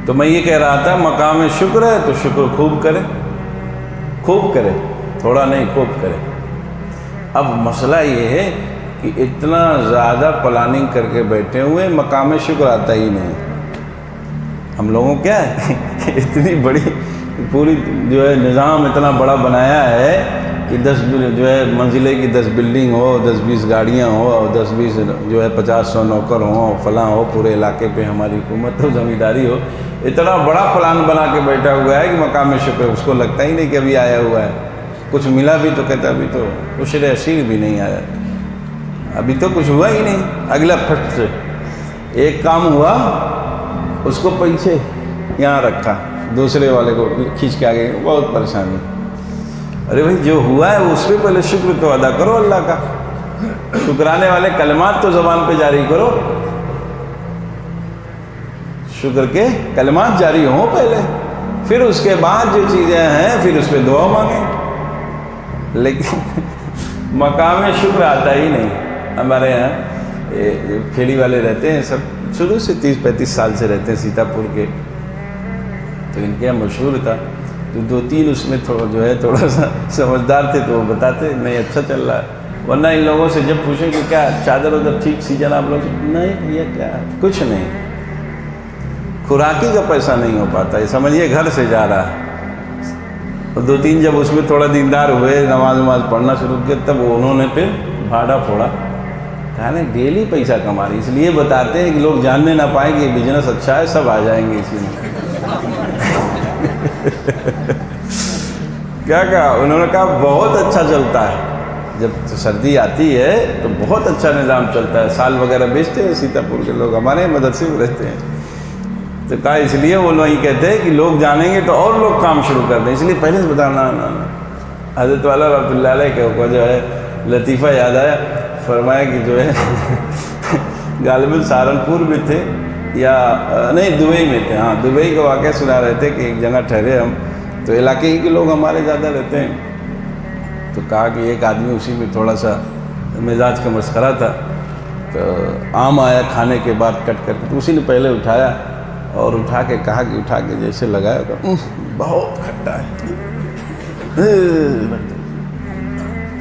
تو میں یہ کہہ رہا تھا مقام شکر ہے تو شکر خوب کرے، تھوڑا نہیں خوب کرے۔ اب مسئلہ یہ ہے کہ اتنا زیادہ پلاننگ کر کے بیٹھے ہوئے مقام شکر آتا ہی نہیں۔ ہم لوگوں کیا ہے اتنی بڑی پوری جو ہے نظام اتنا بڑا بنایا ہے کہ 10 جو ہے منزلے کی 10 بلڈنگ ہو، 10-20 گاڑیاں ہو، اور 10-20 جو ہے 50-100 نوکر ہوں، فلاں ہو، پورے علاقے پہ ہماری حکومت ہو، زمینداری ہو۔ اتنا بڑا پلان بنا کے بیٹھا ہوا ہے کہ مقام شکر اس کو لگتا ہی نہیں کہ ابھی آیا ہوا ہے۔ کچھ ملا بھی تو کہتا ابھی تو عشر اصیل بھی نہیں آیا، ابھی تو کچھ ہوا ہی نہیں۔ اگلا پھٹ سے ایک کام ہوا، اس کو پیچھے یہاں رکھا، دوسرے والے کو کھینچ کے آگے، بہت پریشانی۔ ارے بھائی جو ہوا ہے اس پہ پہلے شکر تو ادا کرو اللہ کا، شکرانے والے کلمات تو زبان پہ جاری کرو، شکر کے کلمات جاری ہوں پہلے، پھر اس کے بعد جو چیزیں ہیں پھر اس پہ دعا مانگیں۔ لیکن مقام شکر آتا ہی نہیں۔ ہمارے یہاں کھیڑی والے رہتے ہیں، سب شروع سے 30-35 سال سے رہتے ہیں سیتا پور کے، تو ان کے یہاں مشہور تھا، تو 2-3 اس میں تھوڑا سا سمجھدار تھے تو وہ بتاتے نہیں اچھا چل رہا ہے۔ ورنہ ان لوگوں سے جب پوچھیں کہ کیا چادر ادھر ٹھیک سی جناب لوگ، نہیں بھیا کیا کچھ نہیں، خوراکی کا پیسہ نہیں ہو پاتا، یہ سمجھیے گھر سے جا رہا ہے۔ اور 2-3 جب اس میں تھوڑا دیندار ہوئے، نماز پڑھنا شروع کیا، تب انہوں نے پھر بھاڑا پھوڑا، کہا نہیں ڈیلی پیسہ کما رہی، اس لیے بتاتے ہیں کہ لوگ جاننے نہ پائیں کہ یہ بزنس اچھا ہے، سب آ جائیں گے اسی میں۔ کیا کہا انہوں نے؟ کہا بہت اچھا چلتا ہے، جب سردی آتی ہے تو بہت اچھا نظام چلتا ہے، سال وغیرہ بیچتے ہیں سیتا پور کے لوگ، ہمارے مدرسے میں رہتے ہیں۔ تو کہا اس لیے وہ لوگ یہ کہتے ہیں کہ لوگ جانیں گے تو اور لوگ کام شروع کر دیں، اس لیے پہلے سے بتانا۔ حضرت والا رحمۃ اللہ علیہ کے جو ہے لطیفہ یاد آیا، فرمایا کہ جو ہے غالباً سہارنپور میں تھے یا نہیں دبئی میں تھے، ہاں دبئی کا واقعہ سنا رہے تھے کہ ایک جگہ ٹھہرے ہم، تو علاقے ہی کے لوگ ہمارے زیادہ رہتے ہیں، تو کہا کہ ایک آدمی اسی میں تھوڑا سا مزاج کا مسخرہ تھا، تو آم آیا کھانے کے بعد کٹ کر کے، تو اسی نے پہلے اٹھایا اور اٹھا کے کہا کہ اٹھا کے جیسے لگایا تو بہت کھٹا ہے،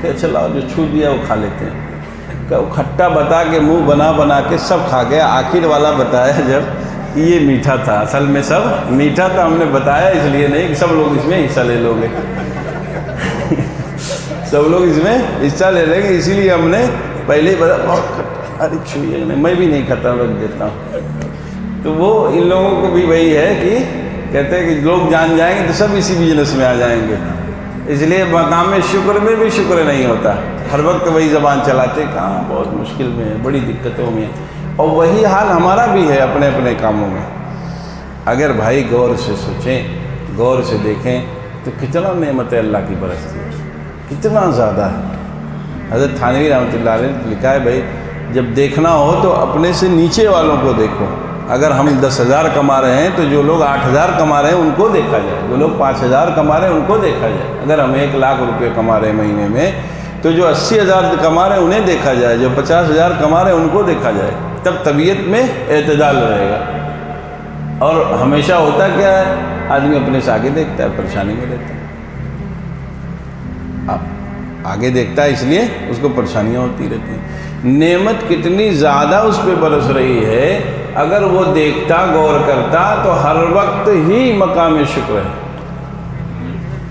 کہ چلا جو چھو دیا وہ کھا لیتے ہیں۔ کہ وہ کھٹا بتا کے منہ بنا کے سب کھا گیا، آخر والا بتایا جب کہ یہ میٹھا تھا، اصل میں سب میٹھا تھا، ہم نے بتایا اس لیے نہیں کہ سب لوگ اس میں حصہ لے لو گے سب لوگ اس میں حصہ لے لیں گے، اسی لیے ہم نے پہلے ہی بتا بہت کھٹا، ارے چھوئیے نہیں، میں بھی نہیں کھاتا، رکھ دیتا ہوں۔ تو وہ ان لوگوں کو بھی وہی ہے کہ کہتے ہیں کہ لوگ جان جائیں گے تو سب اسی بزنس میں آ جائیں گے، اس لیے مقام شکر میں بھی شکر نہیں ہوتا، ہر وقت وہی زبان چلاتے، کہاں بہت مشکل میں ہے، بڑی دقتوں میں ہے۔ اور وہی حال ہمارا بھی ہے اپنے اپنے کاموں میں۔ اگر بھائی غور سے سوچیں، غور سے دیکھیں تو کتنا نعمت اللہ کی برستی ہے، کتنا زیادہ ہے۔ حضرت تھانوی رحمۃ اللہ علیہ نے لکھا ہے بھائی جب دیکھنا ہو تو اپنے سے نیچے والوں کو دیکھو، اگر ہم 10,000 کما رہے ہیں تو جو لوگ 8,000 کما رہے ہیں ان کو دیکھا جائے، جو لوگ 5,000 کما رہے ہیں ان کو دیکھا جائے۔ اگر ہم 1,00,000 روپے کما رہے ہیں مہینے میں تو جو 80,000 کما رہے ہیں انہیں دیکھا جائے، جو 50,000 کما رہے ہیں ان کو دیکھا جائے، تب طبیعت میں اعتدال رہے گا۔ اور ہمیشہ ہوتا کیا ہے، آدمی اپنے سے آگے دیکھتا ہے، پریشانی میں رہتا ہے، آگے دیکھتا ہے اس لیے اس کو پریشانیاں ہوتی رہتی ہیں۔ نعمت کتنی زیادہ اس پہ برس رہی ہے، اگر وہ دیکھتا، غور کرتا تو ہر وقت ہی مقام شکر ہے۔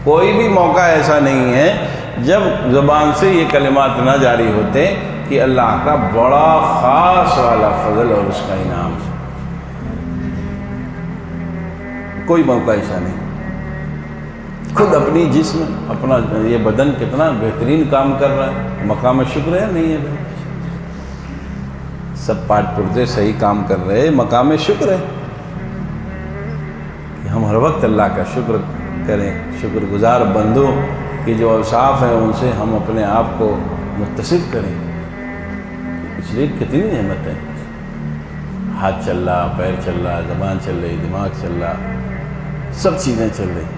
کوئی بھی موقع ایسا نہیں ہے جب زبان سے یہ کلمات نہ جاری ہوتے کہ اللہ کا بڑا خاص والا فضل اور اس کا انعام، کوئی موقع ایسا نہیں۔ خود اپنی جسم، اپنا یہ بدن کتنا بہترین کام کر رہا ہے، مقام شکر ہے نہیں ہے بھائی؟ سب پاٹ پرزے صحیح کام کر رہے، مقام شکر ہے۔ ہم ہر وقت اللہ کا شکر کریں، شکر گزار بندوں کی جو اوصاف ہیں ان سے ہم اپنے آپ کو متصف کریں۔ اس لیے کتنی نعمت ہے، ہاتھ چل رہا، پیر چل رہا، زبان چل رہی، دماغ چل رہا، سب چیزیں چل رہی،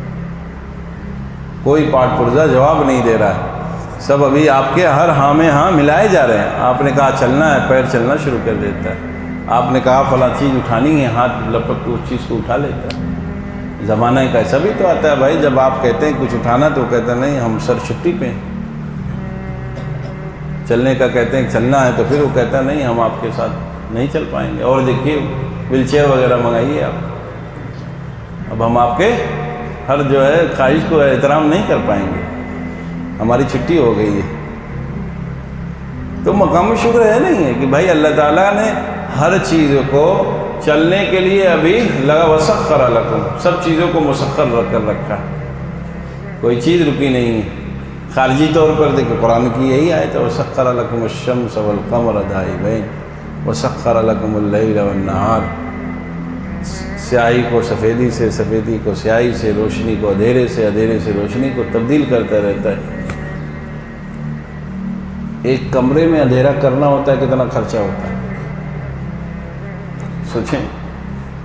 کوئی پاٹ پرزہ جواب نہیں دے رہا ہے، سب ابھی آپ کے ہر ہاں میں ہاں ملائے جا رہے ہیں۔ آپ نے کہا چلنا ہے، پیر چلنا شروع کر دیتا ہے، آپ نے کہا فلاں چیز اٹھانی ہے، ہاتھ لپک کے اس چیز کو اٹھا لیتا ہے۔ زمانہ ایک ایسا بھی تو آتا ہے بھائی، جب آپ کہتے ہیں کچھ اٹھانا تو کہتا نہیں ہم سر چھٹی پہ ہیں، چلنے کا کہتے ہیں چلنا ہے تو پھر وہ کہتا نہیں ہم آپ کے ساتھ نہیں چل پائیں گے۔ اور دیکھیے ویل چیئر وغیرہ منگائیے آپ، اب ہم آپ کے ہر جو ہے خواہش کو احترام نہیں کر پائیں گے، ہماری چھٹی ہو گئی ہے۔ تو مقام شکر ہے نہیں ہے کہ بھائی اللہ تعالیٰ نے ہر چیز کو چلنے کے لیے ابھی لگا وسخر لکم، سب چیزوں کو مسخر کر رکھا، کوئی چیز رکی نہیں ہے۔ خارجی طور پر دیکھو قرآن کی یہی آیت ہے وسخر لکم الشمس والقمر دائبین وسخر لکم اللیل والنہار، سیاہی کو سفیدی سے، سفیدی کو سیاہی سے، روشنی کو اندھیرے سے، اندھیرے سے روشنی کو تبدیل کرتا رہتا ہے۔ ایک کمرے میں اندھیرا کرنا ہوتا ہے کتنا خرچہ ہوتا ہے، سوچیں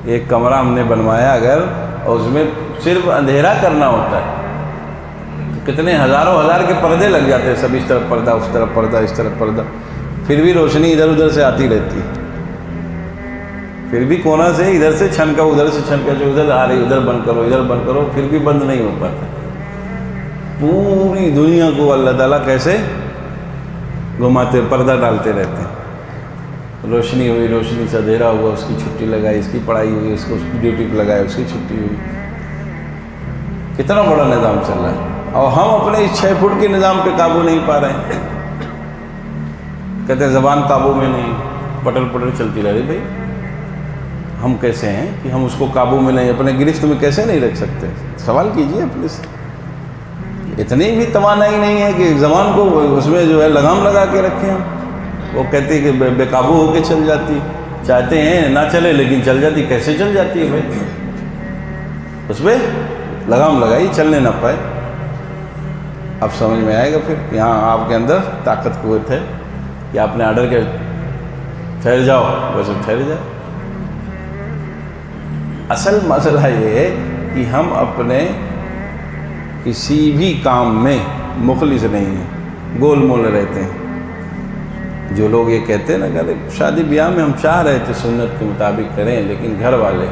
ایک کمرہ ہم نے بنوایا اگر اور اس میں صرف اندھیرا کرنا ہوتا ہے تو کتنے ہزاروں ہزار کے پردے لگ جاتے ہیں، سب اس طرف پردہ، اس طرف پردہ، اس طرف پردہ، پھر بھی روشنی ادھر ادھر سے آتی رہتی ہے، پھر بھی کونا سے ادھر سے چھنکا ادھر سے چھنکا، جو ادھر آ رہی ادھر بند کرو، ادھر بند کرو، پھر بھی بند نہیں ہو پاتا۔ پوری دنیا کو اللہ تعالیٰ کیسے گھماتے، پردہ ڈالتے رہتے ہیں، روشنی ہوئی، روشنی سے اندھیرا ہوا، اس کی چھٹی لگائی، اس کی پڑھائی ہوئی، اس کو اس کی ڈیوٹی پہ لگائی، اس کی چھٹی ہوئی۔ کتنا بڑا نظام چل رہا ہے اور ہم اپنے اس 6 فٹ کے نظام پہ قابو نہیں پا رہے ہیں۔ کہتے ہیں زبان قابو میں نہیں، پٹر پٹر چلتی رہ رہی۔ بھائی ہم کیسے ہیں کہ ہم اس کو قابو میں نہیں، اپنے گرفت میں کیسے نہیں رکھ سکتے؟ سوال کیجئے اپنے سے۔ اتنی بھی توانائی نہیں ہے کہ زبان کو اس میں جو ہے لگام لگا کے رکھیں ہم۔ وہ کہتے ہیں کہ بے قابو ہو کے چل جاتی، چاہتے ہیں نہ چلے لیکن چل جاتی، کیسے چل جاتی ہے بھائی؟ اس پہ لگام لگائی، چلنے نہ پائے۔ اب سمجھ میں آئے گا پھر یہاں آپ کے اندر طاقت قوت ہے کہ آپ نے آرڈر کیا ٹھہر جاؤ، ویسے ٹھہر جائے۔ اصل مسئلہ یہ ہے کہ ہم اپنے کسی بھی کام میں مخلص نہیں ہیں، گول مول رہتے ہیں۔ جو لوگ یہ کہتے ہیں نا کہ شادی بیاہ میں ہم چاہ رہے تھے سنت کے مطابق کریں، لیکن گھر والے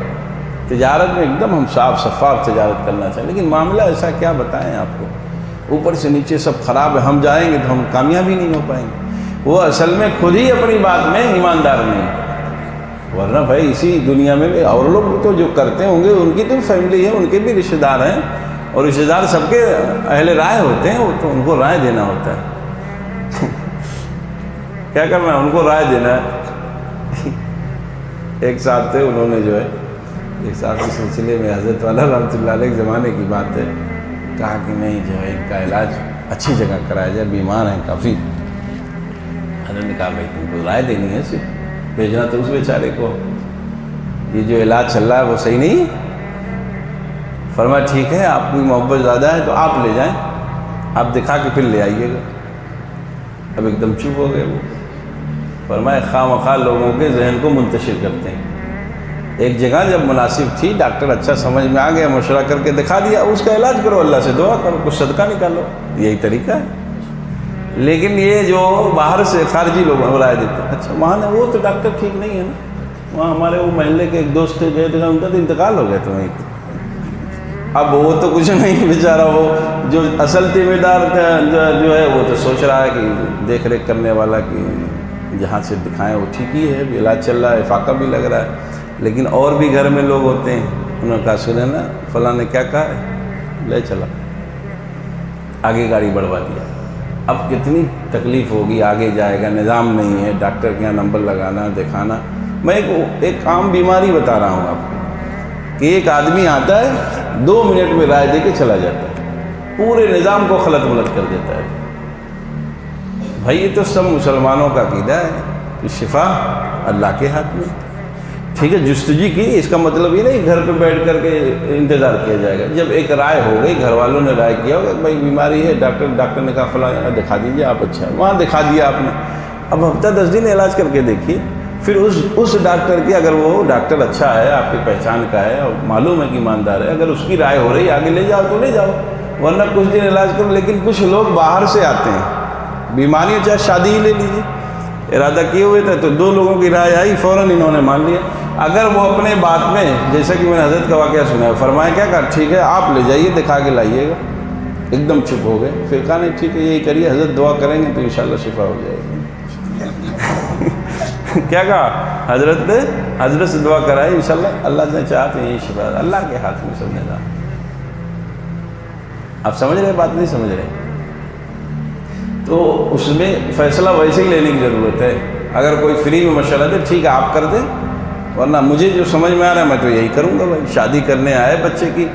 تجارت میں ایک دم ہم صاف شفاف تجارت کرنا چاہیں، لیکن معاملہ ایسا کیا بتائیں آپ کو، اوپر سے نیچے سب خراب ہے، ہم جائیں گے تو ہم کامیاب ہی نہیں ہو پائیں گے۔ وہ اصل میں خود ہی اپنی بات میں ایماندار نہیں، ورنہ بھائی اسی دنیا میں بھی اور لوگ تو جو کرتے ہوں گے ان کی تو فیملی ہے، ان کے بھی رشتہ دار ہیں، اور رشتہ دار سب کے اہل رائے ہوتے ہیں، وہ تو ان کو رائے دینا ہوتا ہے۔ کیا کرنا ہے، ان کو رائے دینا ہے۔ ایک صاحب تھے، انہوں نے جو ہے ایک صاحب کے سلسلے میں حضرت والا رحمۃ اللہ علیہ کے زمانے کی بات ہے، کہا کہ نہیں جو ہے ان کا علاج اچھی جگہ کرایا جائے، بیمار ہیں کافی۔ حضرت نے کہا بھائی تم کو رائے دینی ہے، صرف بھیجنا تو اس بیچارے کو، یہ جو علاج چل رہا ہے وہ صحیح نہیں ہے۔ فرمایا ٹھیک ہے، آپ کی محبت زیادہ ہے تو آپ لے جائیں، آپ دکھا کے پھر لے آئیے گا۔ اب ایک دم چپ ہو گئے وہ۔ فرمایا خواہ مخواہ لوگوں کے ذہن کو منتشر کرتے ہیں۔ ایک جگہ جب مناسب تھی، ڈاکٹر اچھا سمجھ میں آ گیا، مشورہ کر کے دکھا دیا، اس کا علاج کرو، اللہ سے دعا کرو، کچھ صدقہ نکالو، یہی طریقہ ہے۔ لیکن یہ جو باہر سے خارجی لوگ رائے دیتے ہیں، اچھا وہاں نے وہ تو ڈاکٹر ٹھیک نہیں ہے نا، وہاں ہمارے وہ محلے کے ایک دوست تھے گئے تھے، ان کا تو انتقال ہو گیا تھا وہیں۔ اب وہ تو کچھ نہیں بیچارہ، وہ جو اصل ذمہ دار جو ہے وہ تو سوچ رہا ہے کہ دیکھ ریکھ کرنے والا کہ جہاں سے دکھائیں وہ ٹھیک ہی ہے، علاج چل رہا ہے، فاقہ بھی لگ رہا ہے، لیکن اور بھی گھر میں لوگ ہوتے ہیں، انہوں نے کہا سنے نا فلاں نے کیا کہا ہے، لے چلا، آگے گاڑی بڑھوا دیا۔ اب کتنی تکلیف ہوگی، آگے جائے گا، نظام نہیں ہے، ڈاکٹر کے یہاں نمبر لگانا، دکھانا۔ میں ایک عام بیماری بتا رہا ہوں آپ کو کہ ایک آدمی آتا ہے 2 منٹ میں رائے دے کے چلا جاتا ہے، پورے نظام کو خلط ملط کر دیتا ہے۔ بھائی یہ تو سب مسلمانوں کا عقیدہ ہے کہ شفا اللہ کے ہاتھ میں، ٹھیک ہے، جستجی کی، اس کا مطلب یہ نہیں گھر پہ بیٹھ کر کے انتظار کیا جائے گا۔ جب ایک رائے ہو گئی، گھر والوں نے رائے کیا ہوگا کہ بھائی بیماری ہے، ڈاکٹر نے کہا فلاں دکھا دیجیے آپ، اچھا وہاں دکھا دیا آپ نے، اب ہفتہ 10 دن علاج کر کے دیکھیے، پھر اس ڈاکٹر کی، اگر وہ ڈاکٹر اچھا ہے، آپ کی پہچان کا ہے اور معلوم ہے کہ ایماندار ہے، اگر اس کی رائے ہو رہی ہے آگے لے جاؤ تو لے جاؤ، ورنہ کچھ دن علاج کرو۔ لیکن کچھ لوگ باہر سے آتے ہیں، بیماریاں چاہے شادی ہی لے لیجیے، ارادہ کیے ہوئے تھے، تو 2 لوگوں کی رائے آئی، فوراً انہوں نے مان لیا۔ اگر وہ اپنے بات میں، جیسا کہ میں نے حضرت کا واقعہ سنا ہے، فرمایا کیا کہا، ٹھیک ہے آپ لے جائیے دکھا کے لائیے گا، ایک دم چپ ہو گئے۔ پھر کہا نہیں ٹھیک ہے یہی کریے، حضرت دعا کریں گے تو انشاءاللہ شفا ہو جائے گی۔ کیا کہا حضرت سے دعا کرائی، انشاءاللہ اللہ نے چاہا تو یہی شفا، اللہ کے ہاتھ میں سب نظام۔ آپ سمجھ رہے بات نہیں سمجھ رہے؟ تو اس میں فیصلہ ویسے ہی لینے کی ضرورت ہے۔ اگر کوئی فری میں مشورہ دے ٹھیک ہے آپ کر دیں، ورنہ مجھے جو سمجھ میں آ رہا ہے میں تو یہی کروں گا۔ بھائی شادی کرنے آئے بچے کی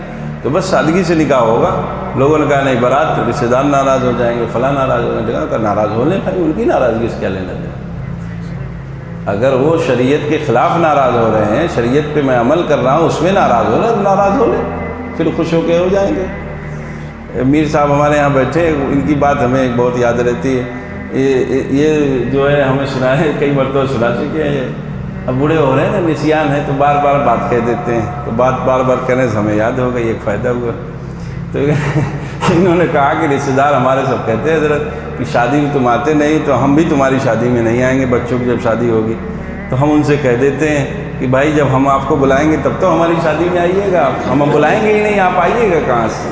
تو بس سادگی سے نکاح ہوگا۔ لوگوں نے کہا نہیں بارات، رشتہ دار ناراض ہو جائیں گے، فلاں ناراض ہو جائیں گے، ناراض ہو لیں بھائی، ان کی ناراضگی سے کیا لینا دینا۔ اگر وہ شریعت کے خلاف ناراض ہو رہے ہیں، شریعت پہ میں عمل کر رہا ہوں اس میں ناراض ہو رہے ہیں، ناراض ہو لیں، پھر خوش ہو کے ہو جائیں گے۔ میر صاحب ہمارے یہاں بیٹھے، ان کی بات ہمیں بہت یاد رہتی ہے۔ یہ جو ہے ہمیں سنا ہے، کئی مرتبہ سنا چکے ہیں، اب بوڑھے ہو رہے ہیں نا، نسیان ہے تو بار بار بات کہہ دیتے ہیں، تو بات بار بار کہنے سے ہمیں یاد ہو گئی، ایک فائدہ ہوا۔ تو انہوں نے کہا کہ رشتہ دار ہمارے سب کہتے ہیں حضرت کہ شادی میں تم آتے نہیں، تو ہم بھی تمہاری شادی میں نہیں آئیں گے، بچوں کی جب شادی ہوگی تو ہم ان سے کہہ دیتے ہیں کہ بھائی جب ہم آپ کو بلائیں گے تب تو ہماری شادی میں آئیے گا، ہم بلائیں گے ہی نہیں، آپ آئیے گا کہاں سے؟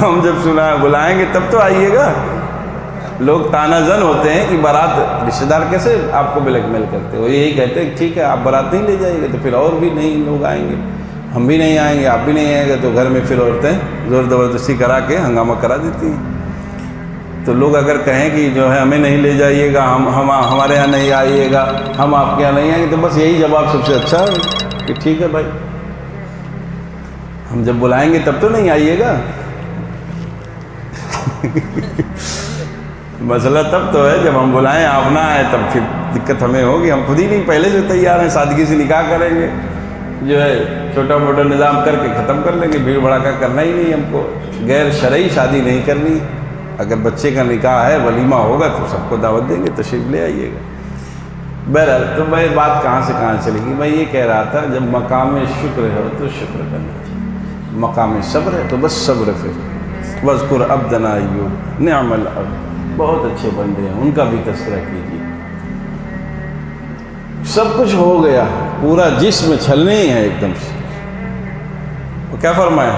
ہم جب بلائیں گے تب تو آئیے گا۔ لوگ تانا زن ہوتے ہیں کہ بارات رشتہ دار کیسے آپ کو بلیک میل کرتے ہو، یہی کہتے ہیں ٹھیک ہے آپ بارات نہیں لے جائیے گا تو پھر اور بھی نہیں لوگ آئیں گے، ہم بھی نہیں آئیں گے، آپ بھی نہیں آئیں گے، تو گھر میں پھر عورتیں زور زبردستی کرا کے ہنگامہ کرا دیتی ہیں۔ تو لوگ اگر کہیں کہ جو ہے ہمیں نہیں لے جائیے گا، ہمارے یہاں نہیں آئیے گا، ہم آپ کے یہاں نہیں آئیں گے، تو بس یہی جواب سب سے اچھا ہے کہ ٹھیک ہے بھائی ہم جب بلائیں گے تب تو نہیں آئیے گا۔ مسئلہ تب تو ہے جب ہم بلائیں آپ نہ آئیں، تب پھر دقت ہمیں ہوگی، ہم خود ہی نہیں پہلے سے تیار ہیں، سادگی سے نکاح کریں گے، جو ہے چھوٹا موٹا نظام کر کے ختم کر لیں گے، بھیڑ بھڑاکا کرنا ہی نہیں ہم کو، غیر شرعی شادی نہیں کرنی۔ اگر بچے کا نکاح ہے، ولیمہ ہوگا تو سب کو دعوت دیں گے، تشریف لے آئیے گا۔ بہرحال تو میں بات کہاں سے کہاں چلے گی، میں یہ کہہ رہا تھا جب مقام شکر ہے تو شکر کرنا چاہیے، مقام صبر ہے تو بس صبر پھر وَاذْكُرْ عَبْدَنَا أَيُّوبَ نِعْمَ الْعَبْدُ، بہت اچھے بندے ہیں، ان کا بھی تذکرہ کیجیے۔ سب کچھ ہو گیا، پورا جسم چھلنے ہی ہے ایک دم سے، وہ کیا فرمایا،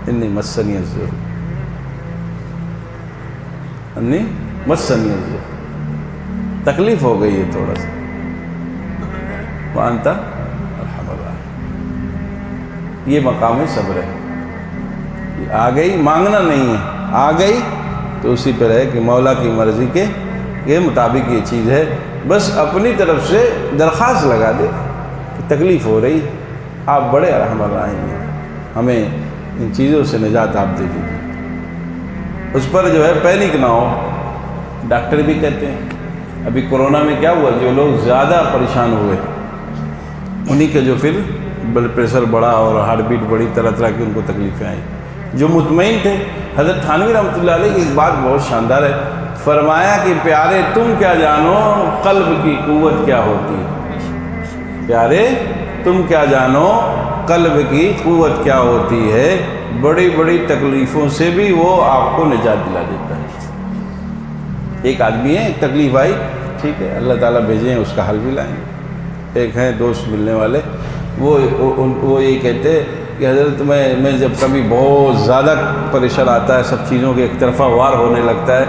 انی مسنی الضر، انی مسنی الضر، تکلیف ہو گئی ہے تھوڑا سا، وانتا ارحم الراحمین، یہ مقام صبر ہے۔ آ گئی، مانگنا نہیں ہے، آ گئی تو اسی پر ہے کہ مولا کی مرضی کے مطابق یہ چیز ہے، بس اپنی طرف سے درخواست لگا دے کہ تکلیف ہو رہی، آپ بڑے ارحم الراحمین ہیں، ہمیں ان چیزوں سے نجات آپ دے دیجیے۔ اس پر جو ہے پینک نہ ہو، ڈاکٹر بھی کہتے ہیں، ابھی کورونا میں کیا ہوا، جو لوگ زیادہ پریشان ہوئے انہی کے جو پھر بلڈ پریشر بڑھا اور ہارٹ بیٹ بڑھی، طرح طرح کی ان کو تکلیفیں آئیں۔ جو مطمئن تھے، حضرت تھانوی رحمۃ اللہ علیہ کی ایک بات بہت شاندار ہے، فرمایا کہ پیارے تم کیا جانو قلب کی قوت کیا ہوتی ہے، پیارے تم کیا جانو قلب کی قوت کیا ہوتی ہے، بڑی بڑی تکلیفوں سے بھی وہ آپ کو نجات دلا دیتا ہے۔ ایک آدمی ہے، ایک تکلیف آئی، ٹھیک ہے اللہ تعالیٰ بھیجیں اس کا حل بھی لائیں گے۔ ایک ہیں دوست ملنے والے، وہ یہ کہتے کہ حضرت میں جب کبھی بہت زیادہ پریشر آتا ہے، سب چیزوں کے ایک طرفہ وار ہونے لگتا ہے،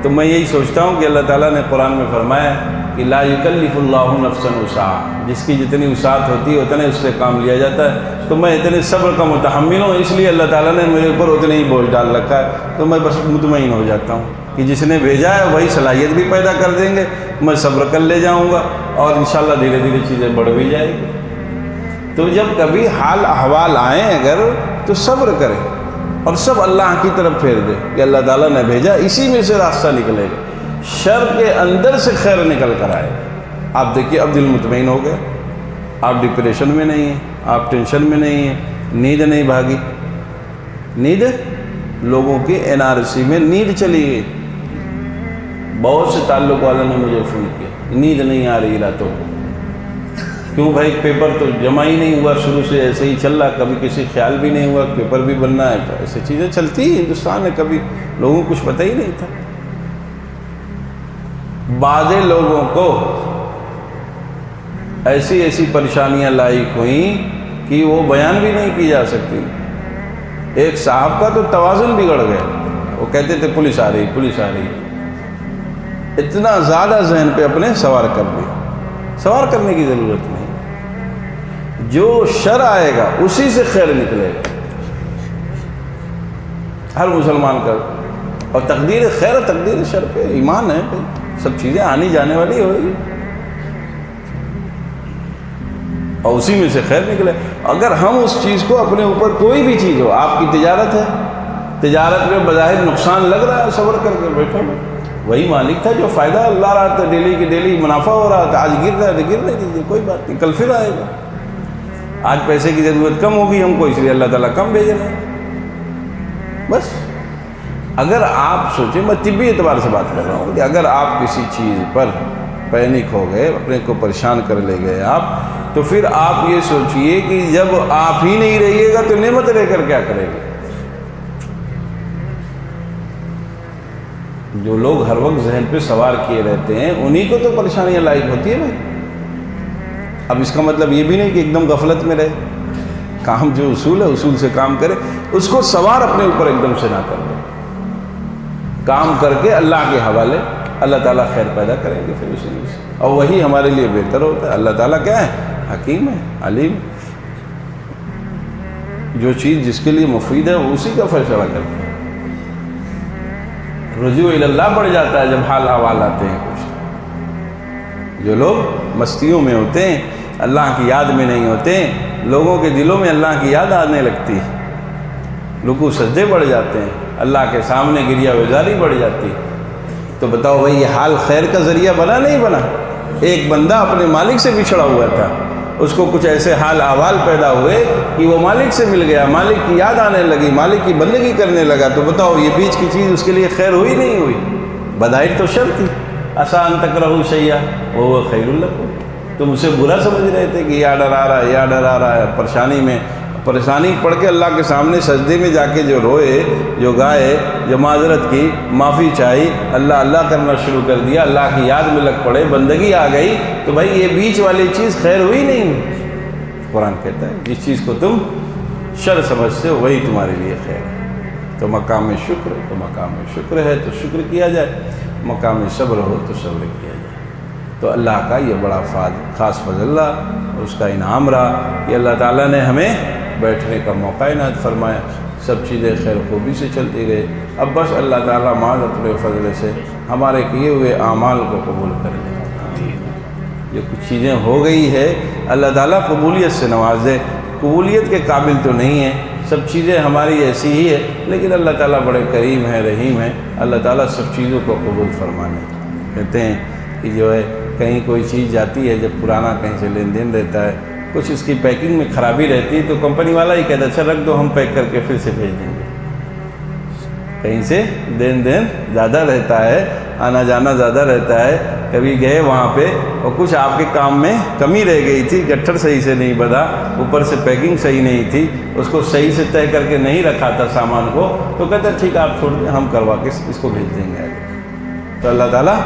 تو میں یہی سوچتا ہوں کہ اللہ تعالیٰ نے قرآن میں فرمایا کہ لا یکلف اللہ نفسا وسعہا، جس کی جتنی وسعت ہوتی ہے اتنے اس سے کام لیا جاتا ہے، تو میں اتنے صبر کا متحمل ہوں، اس لیے اللہ تعالیٰ نے میرے اوپر اتنے ہی بوجھ ڈال رکھا ہے، تو میں بس مطمئن ہو جاتا ہوں کہ جس نے بھیجا ہے وہی صلاحیت بھی پیدا کر دیں گے، میں صبر کر لے جاؤں گا اور انشاءاللہ دھیرے دھیرے چیزیں بڑھ بھی جائے گی۔ تو جب کبھی حال احوال آئیں اگر تو صبر کریں اور سب اللہ کی طرف پھیر دے کہ اللہ تعالیٰ نے بھیجا، اسی میں سے راستہ نکلے گا، شر کے اندر سے خیر نکل کر آئے۔ آپ دیکھیے اب دل مطمئن ہو گیا، آپ ڈپریشن میں نہیں ہیں، آپ ٹینشن میں نہیں ہیں، نیند نہیں بھاگی، نیند لوگوں کی NRC میں نیند چلی گئی، بہت سے تعلق والوں نے مجھے فون کیا نیند نہیں آ رہی راتوں کو، کیوں بھائی پیپر تو جمع ہی نہیں ہوا، شروع سے ایسے ہی چل رہا، کبھی کسی خیال بھی نہیں ہوا پیپر بھی بننا ہے، تو ایسی چیزیں چلتی ہیں ہندوستان میں، کبھی لوگوں کو کچھ پتہ ہی نہیں تھا۔ بعض لوگوں کو ایسی ایسی پریشانیاں لاحق ہوئیں کہ وہ بیان بھی نہیں کی جا سکتی۔ ایک صاحب کا تو توازن بگڑ گیا، وہ کہتے تھے پولیس آ رہی پولیس آ رہی، اتنا زیادہ ذہن پہ اپنے سوار کر دیا۔ سوار کرنے کی ضرورت نہیں، جو شر آئے گا اسی سے خیر نکلے گا ہر مسلمان کا، اور تقدیر خیر و تقدیر شر پہ ایمان ہے، سب چیزیں آنی جانے والی ہوگی اور اسی میں سے خیر نکلے۔ اگر ہم اس چیز کو اپنے اوپر، کوئی بھی چیز ہو، آپ کی تجارت ہے، تجارت میں بظاہر نقصان لگ رہا ہے، صبر کر کے بیٹھو، وہی مالک تھا جو فائدہ لا رہا تھا، ڈیلی کی ڈیلی منافع ہو رہا تھا، آج گر رہا ہے تو گرنے دیجیے، کوئی بات نہیں، کل پھر آئے گا۔ آج پیسے کی ضرورت کم ہوگی ہم کو، اس لیے اللہ تعالیٰ کم بھیج رہے ہیں بس۔ اگر آپ سوچیں، میں طبی اعتبار سے بات کر رہا ہوں کہ اگر آپ کسی چیز پر پینک ہو گئے، اپنے کو پریشان کر لے گئے آپ، تو پھر آپ یہ سوچئے کہ جب آپ ہی نہیں رہیے گا تو نعمت لے کر کیا کرے گا؟ جو لوگ ہر وقت ذہن پہ سوار کیے رہتے ہیں انہی کو تو پریشانیاں لاحق ہوتی ہے بھائی۔ اب اس کا مطلب یہ بھی نہیں کہ ایک دم غفلت میں رہے، کام جو اصول ہے اصول سے کام کرے، اس کو سوار اپنے اوپر ایک دم سے نہ کر دے، کام کر کے اللہ کے حوالے، اللہ تعالیٰ خیر پیدا کریں گے پھر اسی میں سے، اور وہی ہمارے لیے بہتر ہوتا ہے۔ اللہ تعالیٰ کیا ہے؟ حکیم ہے، علیم، جو چیز جس کے لیے مفید ہے وہ اسی کا فیصلہ کرتا ہے۔ رجوع اللہ بڑھ جاتا ہے جب حال احوال آتے ہیں کچھ۔ جو لوگ مستیوں میں ہوتے ہیں، اللہ کی یاد میں نہیں ہوتے ہیں، لوگوں کے دلوں میں اللہ کی یاد آنے لگتی ہے، رکوع سجدے بڑھ جاتے ہیں، اللہ کے سامنے گریہ وزاری بڑھ جاتی ہے، تو بتاؤ بھائی یہ حال خیر کا ذریعہ بنا نہیں بنا؟ ایک بندہ اپنے مالک سے بچھڑا ہوا تھا، اس کو کچھ ایسے حال احوال پیدا ہوئے کہ وہ مالک سے مل گیا، مالک کی یاد آنے لگی، مالک کی بندگی کرنے لگا، تو بتاؤ یہ بیچ کی چیز اس کے لیے خیر ہوئی نہیں ہوئی؟ بظاہر تو شر تھی، عسیٰ ان تکرہوا شیئا وہو خیر لکم، تم اسے برا سمجھ رہے تھے کہ یہ آرڈر آ رہا ہے، یہ آرڈر آ رہا ہے، پریشانی پڑھ کے اللہ کے سامنے سجدے میں جا کے جو روئے، جو گائے، جو معذرت کی، معافی چاہی، اللہ اللہ کرنا شروع کر دیا، اللہ کی یاد میں لگ پڑے، بندگی آ گئی، تو بھائی یہ بیچ والی چیز خیر ہوئی نہیں؟ قرآن کہتا ہے جس چیز کو تم شر سمجھتے ہو وہی تمہارے لیے خیر ہے۔ تو مقام شکر، تو مقام شکر ہے تو شکر کیا جائے، مقام صبر ہو تو صبر کیا جائے۔ تو اللہ کا یہ بڑا خاص فضل رہا، اس کا انعام رہا کہ اللہ تعالیٰ نے ہمیں بیٹھنے کا موقع عنایت فرمایا، سب چیزیں خیر خوبی سے چلتی گئے۔ اب بس اللہ تعالیٰ ماذ اپنے فضل سے ہمارے کیے ہوئے اعمال کو قبول کر لے۔ یہ کچھ چیزیں ہو گئی ہے، اللہ تعالیٰ قبولیت سے نواز دے، قبولیت کے قابل تو نہیں ہے، سب چیزیں ہماری ایسی ہی ہے، لیکن اللہ تعالیٰ بڑے کریم ہے، رحیم ہے، اللہ تعالیٰ سب چیزوں کو قبول فرمانے۔ کہتے ہیں کہ جو ہے کہیں کوئی چیز جاتی ہے، جب پرانا کہیں سے لین دین رہتا ہے، کچھ اس کی پیکنگ میں خرابی رہتی ہے، تو کمپنی والا ہی کہتا ہے اچھا رکھ دو، ہم پیک کر کے پھر سے بھیج دیں گے۔ کہیں سے دین زیادہ رہتا ہے، آنا جانا زیادہ رہتا ہے، کبھی گئے وہاں پہ اور کچھ آپ کے کام میں کمی رہ گئی تھی، گٹھر صحیح سے نہیں بنا، اوپر سے پیکنگ صحیح نہیں تھی، اس کو صحیح سے طے کر کے نہیں رکھا تھا سامان کو، تو کہتا ہے ٹھیک ہے آپ چھوڑ دیں، ہم کروا کے اس کو بھیج دیں گے۔ تو اللہ تعالیٰ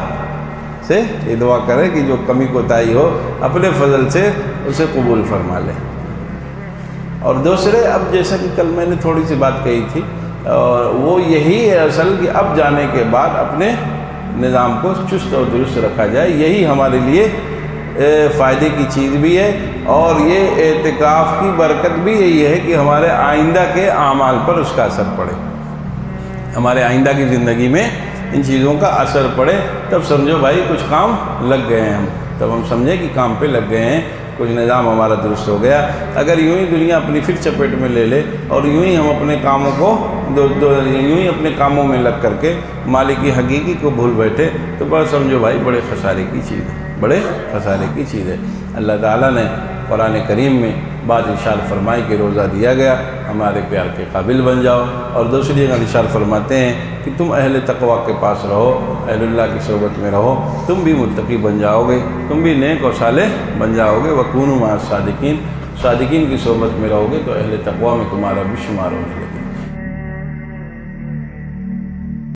سے یہ دعا کرے کہ جو کمی کوتاہی ہو اپنے فضل سے اسے قبول فرما لے۔ اور دوسرے، اب جیسا کہ کل میں نے تھوڑی سی بات کہی تھی، اور وہ یہی ہے اصل کہ اب جانے کے بعد اپنے نظام کو چست اور درست رکھا جائے، یہی ہمارے لیے فائدے کی چیز بھی ہے، اور یہ اعتکاف کی برکت بھی یہی ہے کہ ہمارے آئندہ کے اعمال پر اس کا اثر پڑے، ہمارے آئندہ کی زندگی میں ان چیزوں کا اثر پڑے، تب سمجھو بھائی کچھ کام لگ گئے ہیں ہم، تب ہم سمجھیں کہ کام پہ لگ گئے ہیں، کچھ نظام ہمارا درست ہو گیا۔ اگر یوں ہی دنیا اپنی پھر چپیٹ میں لے لے اور یوں ہی ہم اپنے کاموں کو یوں ہی اپنے کاموں میں لگ کر کے مالک کی حقیقی کو بھول بیٹھے، تو بس سمجھو بھائی بڑے خسارے کی چیز ہے، بڑے خسارے کی چیز ہے۔ اللہ تعالیٰ نے قرآن کریم میں بات ارشاد فرمائی کہ روزہ دیا گیا ہمارے پیار کے قابل بن جاؤ، اور دوسری جگہ ارشاد فرماتے ہیں کہ تم اہل تقویٰ کے پاس رہو، اہل اللہ کی صحبت میں رہو، تم بھی متقی بن جاؤ گے، تم بھی نیک و صالح بن جاؤ گے، وَكُونُوا مَعَ الصَّادِقِينَ، صادقین کی صحبت میں رہو گے تو اہل تقویٰ میں تمہارا بھی شمار ہو جائے گا۔